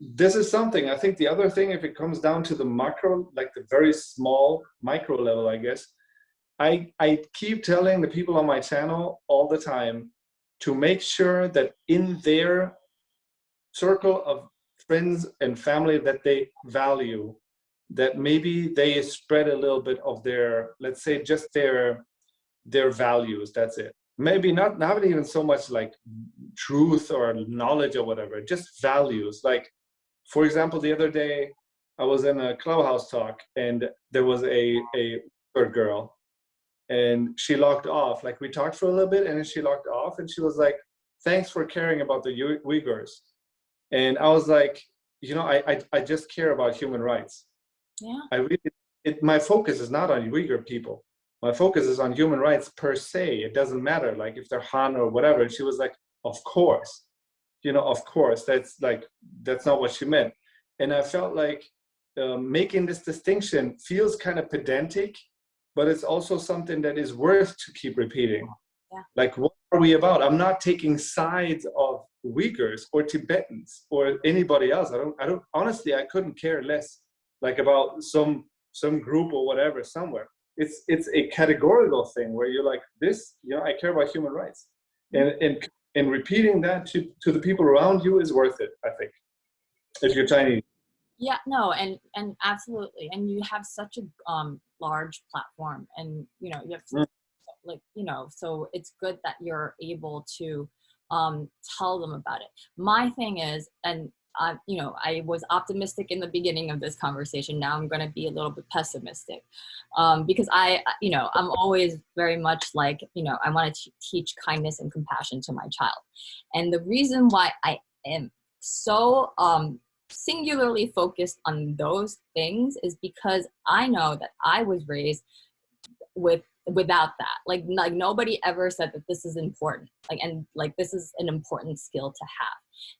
this is something. I think the other thing, if it comes down to the macro, like the very small micro level, I guess, I keep telling the people on my channel all the time to make sure that in their circle of friends and family that they value, that maybe they spread a little bit of their, let's say, just their values. That's it. Maybe not even so much like truth or knowledge or whatever, just values. Like, for example, the other day I was in a clubhouse talk and there was a girl, and she logged off. Like, we talked for a little bit and then she logged off, and she was like, thanks for caring about the Uyghurs. And I was like, you know, I just care about human rights. Yeah. I really, my focus is not on Uyghur people. My focus is on human rights per se. It doesn't matter, like, if they're Han or whatever. And she was like, of course, you know, of course. That's not what she meant. And I felt like making this distinction feels kind of pedantic, but it's also something that is worth to keep repeating. Yeah. Like, what are we about? I'm not taking sides of Uyghurs or Tibetans or anybody else. I don't honestly, I couldn't care less, like, about some group or whatever somewhere. It's a categorical thing where you're like, this, you know, I care about human rights. And repeating that to the people around you is worth it, I think, if you're Chinese. Yeah, no, and absolutely. And you have such a large platform, and, you know, you have like, you know, so it's good that you're able to tell them about it. My thing is, and you know, I was optimistic in the beginning of this conversation. Now I'm going to be a little bit pessimistic, because you know, I'm always very much like, you know, I want to teach kindness and compassion to my child. And the reason why I am so singularly focused on those things is because I know that I was raised without that. Like nobody ever said that this is important. And this is an important skill to have.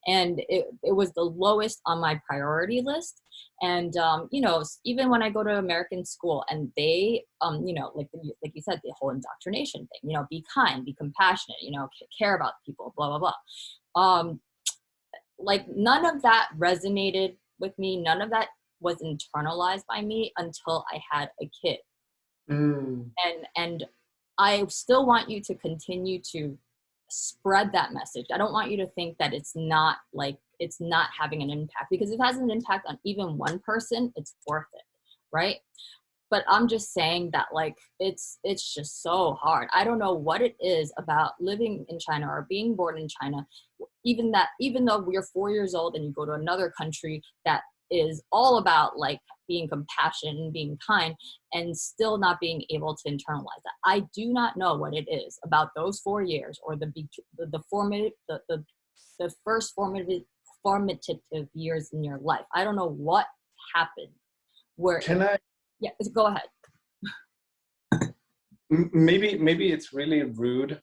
And it was the lowest on my priority list. And, you know, even when I go to American school and they, you know, like you said, the whole indoctrination thing, you know, be kind, be compassionate, you know, care about people, blah, blah, blah. Like none of that resonated with me. None of that was internalized by me until I had a kid. And I still want you to continue to spread that message. I don't want you to think that it's not having an impact, because if it has an impact on even one person, it's worth it, right? But I'm just saying that, like, it's just so hard. I don't know what it is about living in China or being born in China, even though we're 4 years old and you go to another country that is all about like being compassionate and being kind, and still not being able to internalize that. I do not know what it is about those 4 years, or the first formative years in your life. I don't know what happened. Yeah, go ahead. Maybe it's really rude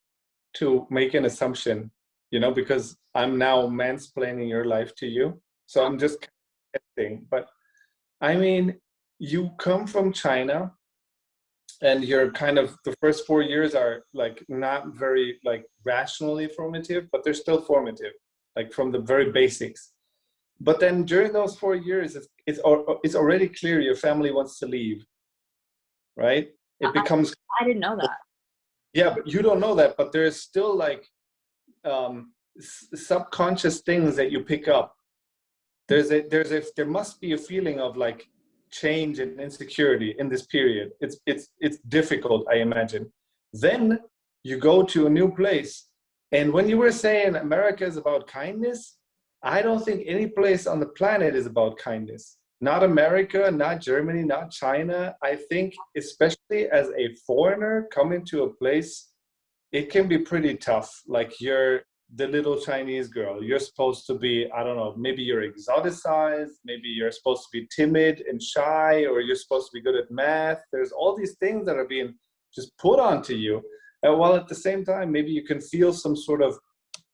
to make an assumption, you know, because I'm now mansplaining your life to you. So I'm just guessing. But I mean, you come from China and you're kind of, the first 4 years are like not very like rationally formative, but they're still formative, like from the very basics. But then during those 4 years, it's already clear your family wants to leave, right? It becomes. I didn't know that. Yeah, but you don't know that, but there's still like subconscious things that you pick up. There must be a feeling of like change and insecurity in this period. It's difficult, I imagine. Then you go to a new place, and when you were saying America is about kindness, I don't think any place on the planet is about kindness. Not America, not Germany, not China. I think especially as a foreigner coming to a place, it can be pretty tough. Like, you're the little Chinese girl. You're supposed to be, I don't know, maybe you're exoticized, maybe you're supposed to be timid and shy, or you're supposed to be good at math. There's all these things that are being just put onto you. While at the same time, maybe you can feel some sort of,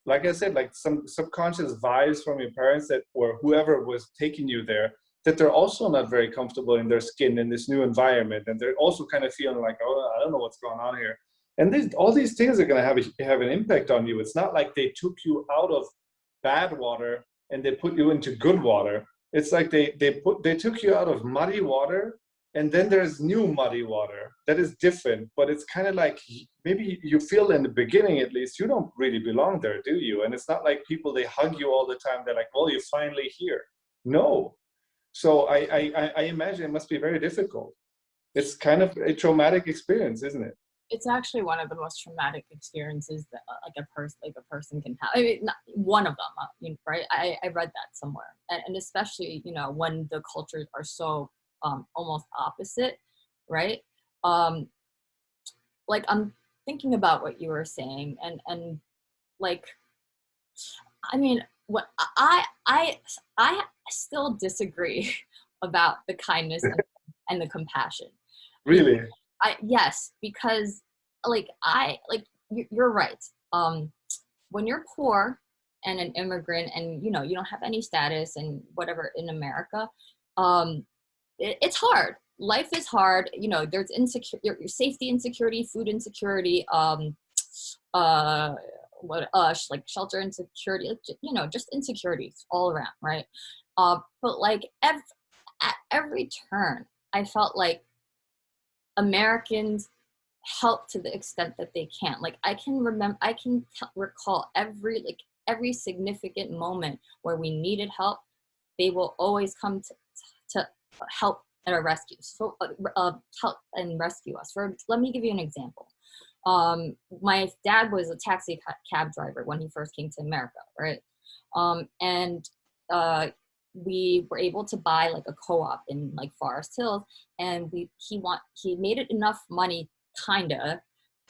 like I said, like some subconscious vibes from your parents that, or whoever was taking you there, that they're also not very comfortable in their skin in this new environment. And they're also kind of feeling like, oh, I don't know what's going on here. And all these things are going to have an impact on you. It's not like they took you out of bad water and they put you into good water. It's like they took you out of muddy water, and then there's new muddy water that is different, but it's kind of like, maybe you feel in the beginning, at least, you don't really belong there, do you? And it's not like people, they hug you all the time. They're like, well, you're finally here. No. So I imagine it must be very difficult. It's kind of a traumatic experience, isn't it? It's actually one of the most traumatic experiences that a person can have. I mean, not one of them, right? I read that somewhere, and especially, when the cultures are so almost opposite, right? Like, I'm thinking about what you were saying, and like, I mean, what I still disagree about the kindness and the compassion. Really? Yes, because you're right. When you're poor and an immigrant, and you don't have any status and whatever in America, it's hard. Life is hard. There's your safety insecurity, food insecurity, like shelter insecurity, just insecurities all around, right? But like at every turn, I felt like Americans help to the extent that they can. Like, I can recall every significant moment where we needed help. They will always come to help and rescue. So help and rescue us. Let me give you an example. My dad was a taxi cab driver when he first came to America, right? And we were able to buy like a co-op in like Forest Hills, and he made it enough money kinda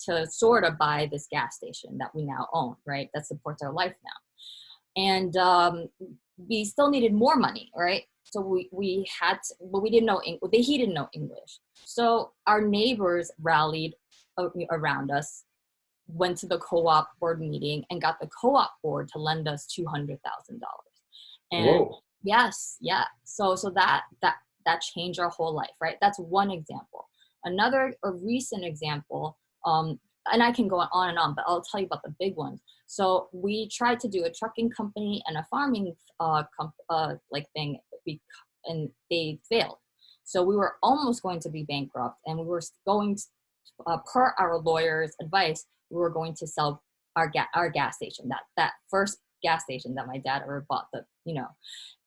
to sort of buy this gas station that we now own, right? That supports our life now. And we still needed more money, right? So we had to, but we didn't know he didn't know English. So our neighbors rallied around us, went to the co-op board meeting, and got the co-op board to lend us $200,000. And whoa. Yes, yeah. So that changed our whole life, right? That's one example. A recent example, and I can go on and on, but I'll tell you about the big ones. So we tried to do a trucking company and a farming thing, and they failed. So we were almost going to be bankrupt, and we were going to, per our lawyer's advice, we were going to sell our gas station, that first gas station that my dad ever bought,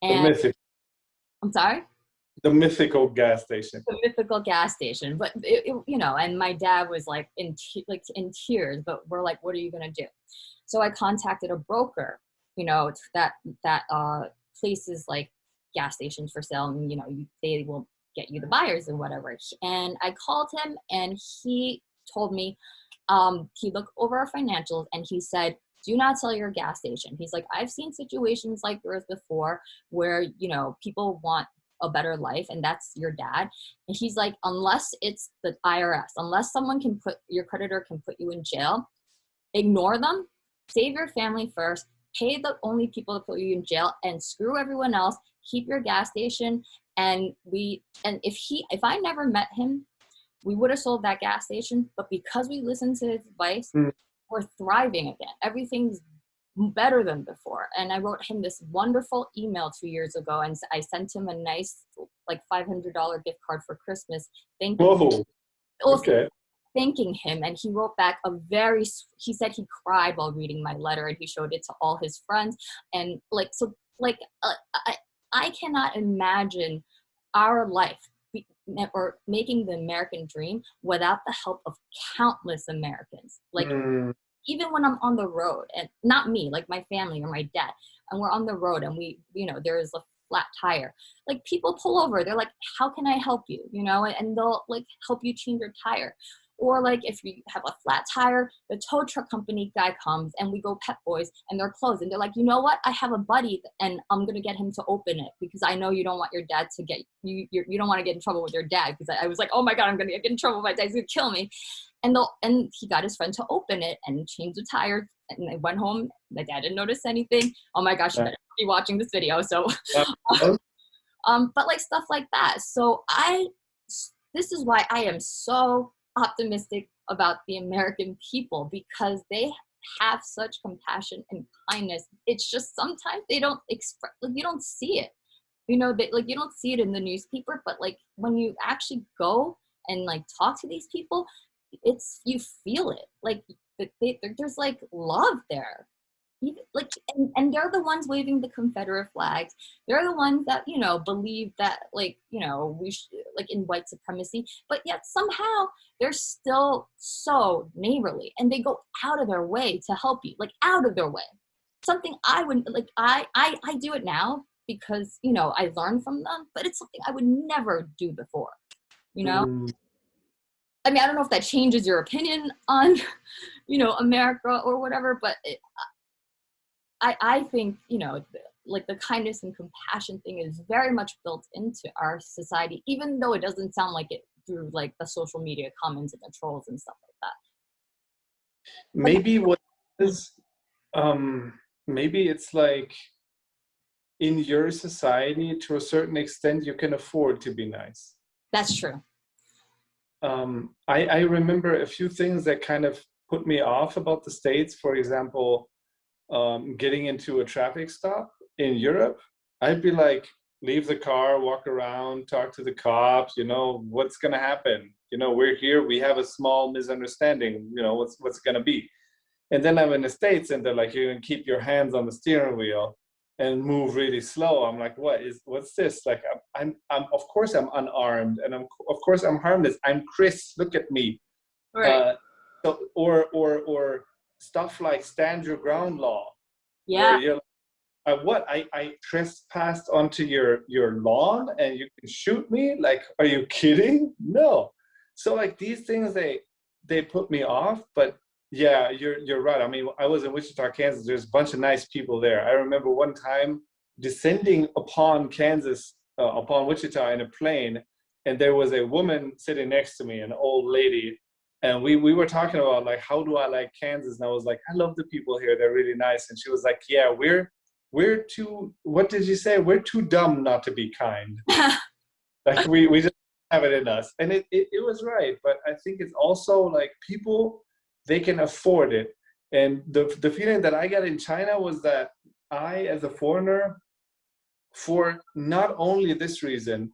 and The mythic. I'm sorry? The mythical gas station. The mythical gas station. But and my dad was like in tears, but we're like, what are you gonna do? So I contacted a broker, that places like gas stations for sale, and they will get you the buyers and whatever. And I called him, and he told me, he looked over our financials, and he said, do not sell your gas station. He's like, I've seen situations like yours before where, people want a better life, and that's your dad. And he's like, unless it's the IRS, unless your creditor can put you in jail, ignore them, save your family first, pay the only people that put you in jail, and screw everyone else, keep your gas station. And if I never met him, we would have sold that gas station. But because we listened to his advice, we're thriving again. Everything's better than before. And I wrote him this wonderful email 2 years ago, and I sent him a nice like $500 gift card for Christmas. Thanking him. And he wrote back he said he cried while reading my letter, and he showed it to all his friends. And I cannot imagine our life or making the American dream without the help of countless Americans. Even when I'm on the road, and not me, like my family or my dad, and we're on the road, and there's a flat tire, like people pull over, they're like, how can I help you? And they'll like help you change your tire. Or like if you have a flat tire, the tow truck company guy comes, and we go Pep Boys, and they're closed, and they're like, you know what? I have a buddy, and I'm gonna get him to open it, because I know you don't want your dad to get you don't want to get in trouble with your dad. Because I was like, oh my god, I'm gonna get in trouble. My dad's gonna kill me. And he got his friend to open it and change the tires. And they went home. My dad didn't notice anything. Oh my gosh, you better be watching this video. So, but like stuff like that. So this is why I am so optimistic about the American people, because have such compassion and kindness. It's just sometimes they don't express, like, you don't see it. You know, they, like, you don't see it in the newspaper, but like when you actually go and like talk to these people, it's, you feel it. Like there's like love there. Even, like, and they're the ones waving the Confederate flags. They're the ones that, you know, believe that, like, you know, we should, like, in white supremacy, but yet somehow they're still so neighborly and they go out of their way to help you, like out of their way. Something I would like, I do it now because, you know, I learned from them, but it's something I would never do before, you know? I mean, I don't know if that changes your opinion on, you know, America or whatever, but I think, you know, like the kindness and compassion thing is very much built into our society, even though it doesn't sound like it through like the social media comments and the trolls and stuff like that. Maybe what is, maybe it's like in your society, to a certain extent, you can afford to be nice. That's true. I remember a few things that kind of put me off about the States. For example, getting into a traffic stop in Europe, I'd be like, leave the car, walk around, talk to the cops, you know, what's going to happen? You know, we're here, we have a small misunderstanding, you know, what's going to be. And then I'm in the States and they're like, you're going to keep your hands on the steering wheel and move really slow. I'm like, what's this? Like, I'm of course I'm unarmed and of course I'm harmless. I'm Chris, look at me. Right. So, or stuff like stand your ground law. Yeah. Where you're like, I trespassed onto your lawn and you can shoot me? Like, are you kidding? No. So like these things, they put me off, but yeah, you're right. I mean, I was in Wichita, Kansas. There's a bunch of nice people there. I remember one time descending upon Kansas, upon Wichita in a plane, and there was a woman sitting next to me, an old lady, and we were talking about like, how do I like Kansas? And I was like, I love the people here. They're really nice. And she was like, yeah, we're too, what did you say? We're too dumb not to be kind. Like we just have it in us. And it was right. But I think it's also like people, they can afford it. And the feeling that I got in China was that I, as a foreigner, for not only this reason,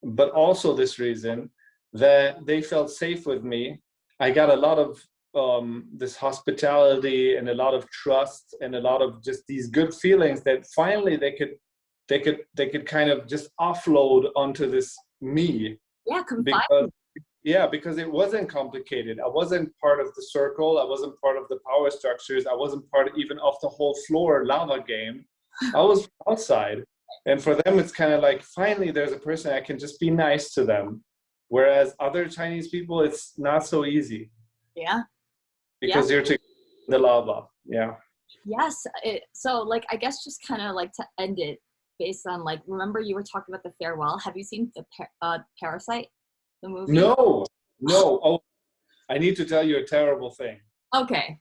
but also this reason, that they felt safe with me. I got a lot of this hospitality and a lot of trust and a lot of just these good feelings that finally they could kind of just offload onto this me. Yeah, confide. Because it wasn't complicated. I wasn't part of the circle. I wasn't part of the power structures. I wasn't part even of the whole floor lava game. I was outside. And for them, it's kind of like, finally, there's a person I can just be nice to them. Whereas other Chinese people, it's not so easy. Yeah. Because you're together in the lava. Yeah. Yes. So like, I guess just kind of like to end it based on like, remember you were talking about The Farewell. Have you seen the Parasite, the movie? No. Oh, I need to tell you a terrible thing. Okay.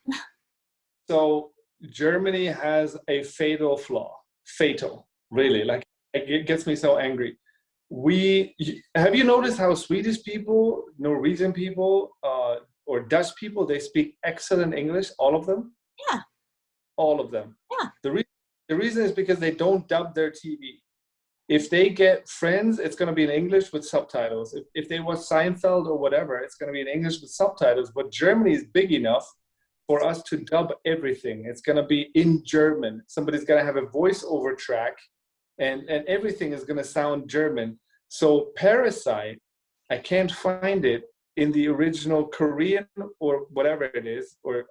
So Germany has a fatal flaw. Fatal, really. Like, it gets me so angry. Have you noticed how Swedish people, Norwegian people, or Dutch people, they speak excellent English, all of them? Yeah. All of them. Yeah. The reason is because they don't dub their TV. If they get Friends, it's going to be in English with subtitles. If they watch Seinfeld or whatever, it's going to be in English with subtitles. But Germany is big enough for us to dub everything. It's going to be in German. Somebody's going to have a voiceover track, and everything is going to sound German. So Parasite, I can't find it in the original Korean or whatever it is, or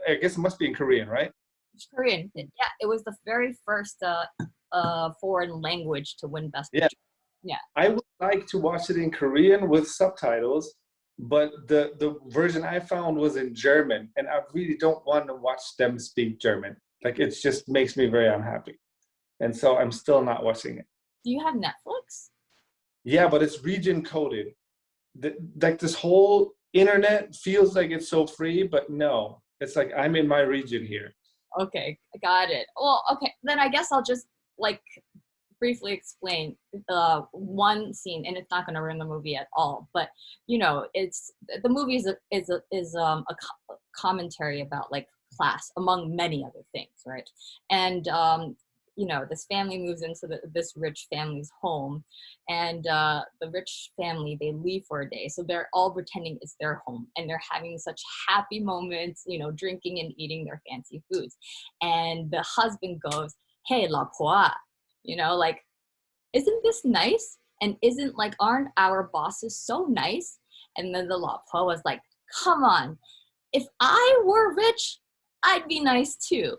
I guess it must be in Korean, right? It's Korean. Yeah, it was the very first foreign language to win Best Yeah. Picture. Yeah. I would like to watch it in Korean with subtitles, but the version I found was in German, and I really don't want to watch them speak German. Like, it just makes me very unhappy. And so I'm still not watching it. Do you have Netflix? Yeah, but it's region coded. Like, this whole internet feels like it's so free, but no, it's like I'm in my region here. Okay, got it. Well, okay, then I guess I'll just like briefly explain one scene, and it's not going to ruin the movie at all. But you know, it's the movie is a commentary about like class, among many other things, right? And you know, this family moves into this rich family's home, and the rich family, they leave for a day, so they're all pretending it's their home, and they're having such happy moments, you know, drinking and eating their fancy foods. And the husband goes, "Hey, 老婆啊," you know, like, isn't this nice? And isn't, like, aren't our bosses so nice? And then the 老婆 was like, come on, if I were rich, I'd be nice too.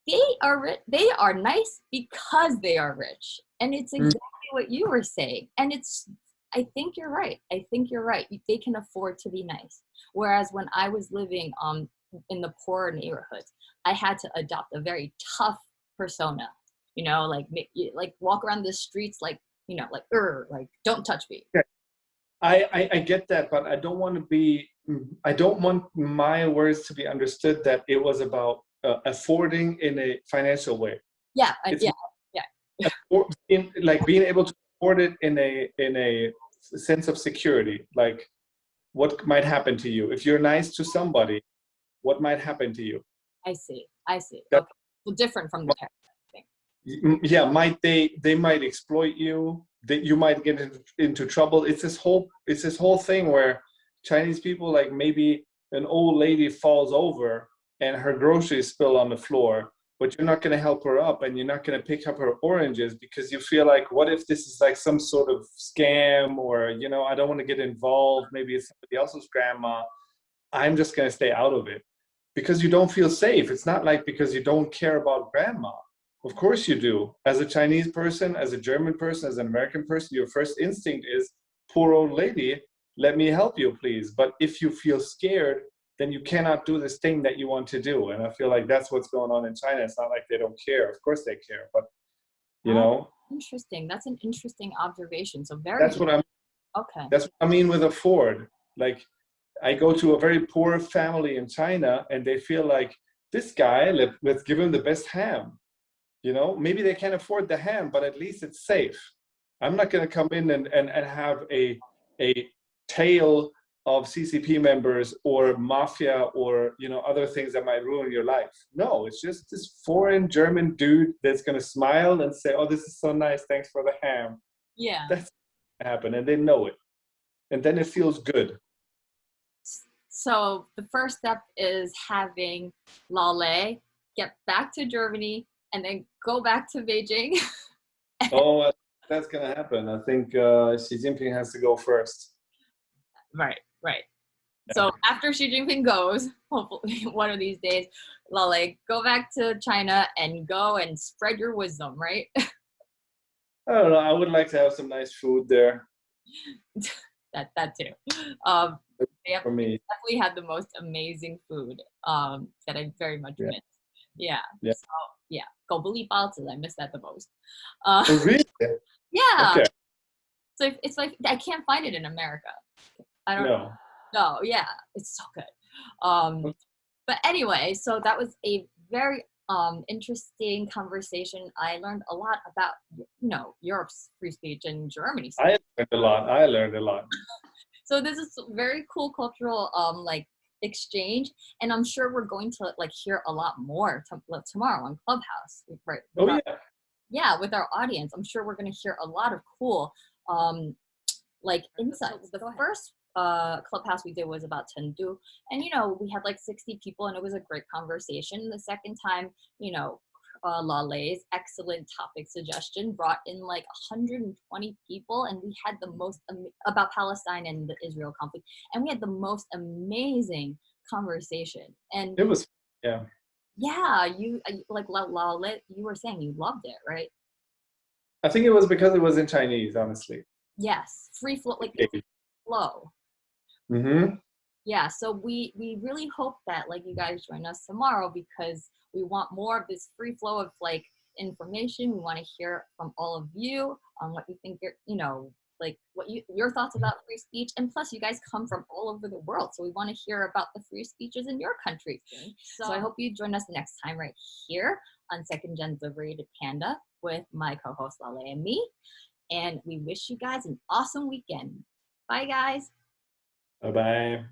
They are nice because they are rich. And it's exactly what you were saying. And I think you're right. I think you're right. They can afford to be nice. Whereas when I was living in the poorer neighborhoods, I had to adopt a very tough persona. You know, like walk around the streets like, you know, like don't touch me. Yeah. I get that, but I don't want my words to be understood that it was about affording in a financial way. Yeah, like being able to afford it in a sense of security. Like, what might happen to you if you're nice to somebody? What might happen to you? I see. Okay. Well, different from the thing. Yeah, they might exploit you. That you might get into trouble. It's this whole thing where Chinese people, like, maybe an old lady falls over and her groceries spill on the floor, but you're not going to help her up, and you're not going to pick up her oranges because you feel like, what if this is like some sort of scam, or, you know, I don't want to get involved. Maybe it's somebody else's grandma. I'm just going to stay out of it because you don't feel safe. It's not like because you don't care about grandma. Of course you do. As a Chinese person, as a German person, as an American person, your first instinct is, poor old lady, let me help you, please. But if you feel scared, then you cannot do this thing that you want to do. And I feel like that's what's going on in China. It's not like they don't care. Of course they care, but, you know. Interesting. That's an interesting observation. So That's what I mean with afford. Like, I go to a very poor family in China, and they feel like, this guy, let's give him the best ham. You know, maybe they can't afford the ham, but at least it's safe. I'm not going to come in and have a tale of CCP members or mafia or, you know, other things that might ruin your life. No, it's just this foreign German dude that's going to smile and say, oh, this is so nice, thanks for the ham. Yeah. That's what happened, and they know it. And then it feels good. So the first step is having Lale get back to Germany and then go back to Beijing. Oh, that's going to happen. I think Xi Jinping has to go first. Right. Yeah. So after Xi Jinping goes, hopefully one of these days, Lale, go back to China and go and spread your wisdom, right? I don't know. I would like to have some nice food there. that too. For me. Definitely had the most amazing food that I very much miss. Yeah. So, yeah. 狗不理包子, I miss that the most. Oh, really? Yeah. Okay. So it's like, I can't find it in America. I don't know. No, yeah. It's so good. But anyway, so that was a very interesting conversation. I learned a lot about, you know, Europe's free speech and Germany's. I learned a lot. So this is very cool cultural like exchange, and I'm sure we're going to like hear a lot more tomorrow on Clubhouse, right? Yeah, with our audience. I'm sure we're going to hear a lot of cool like insights. The first Clubhouse we did was about Chengdu, and you know, we had like 60 people, and it was a great conversation. The second time, you know, Lale's excellent topic suggestion brought in like 120 people, and we had the most about Palestine and the Israel conflict, and we had the most amazing conversation. And it was you like Lale, you were saying you loved it, right? I think it was because it was in Chinese, honestly. Yes, free flow, like flow. Yeah, so we really hope that like you guys join us tomorrow, because we want more of this free flow of like information. We want to hear from all of you on what you think you know, like what your thoughts about free speech. And plus you guys come from all over the world, so we want to hear about the free speeches in your country. So I hope you join us next time right here on Second Gen's Liberated Panda with my co-host Lale and me. And we wish you guys an awesome weekend. Bye guys. Bye-bye.